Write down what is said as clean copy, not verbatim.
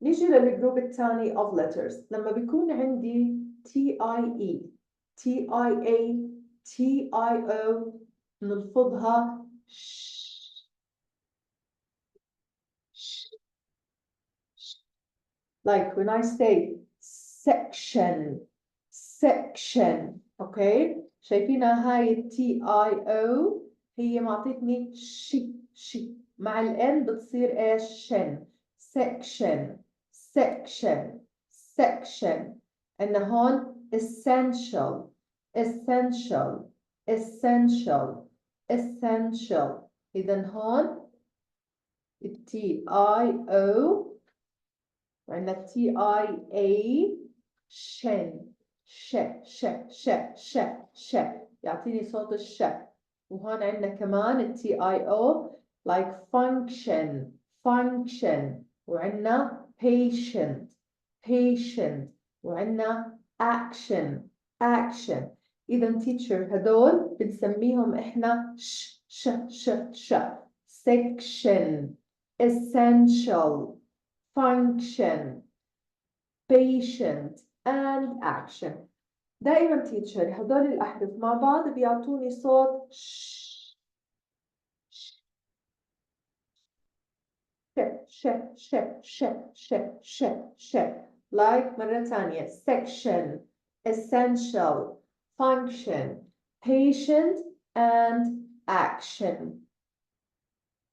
نيجي للجروب الثاني of letters. لما بيكون عندي TIE TIA TIO نلفظها like when I say section okay. شايفينها هاي TIO هي معطيتني شي مع الان بتصير ايش؟ شن. section عندنا هون essential إذا هون TIO وعندنا TIA شن ش يعطيني صوت الش. وهون عندنا كمان TIO like function وعندنا patient وعندنا action. إذا teacher هدول بنسميهم إحنا ش section essential function patient and action. دائما teacher هدول الأحرف مع بعض بيعطوني صوت ش like مرة ثانية section essential function patient and action.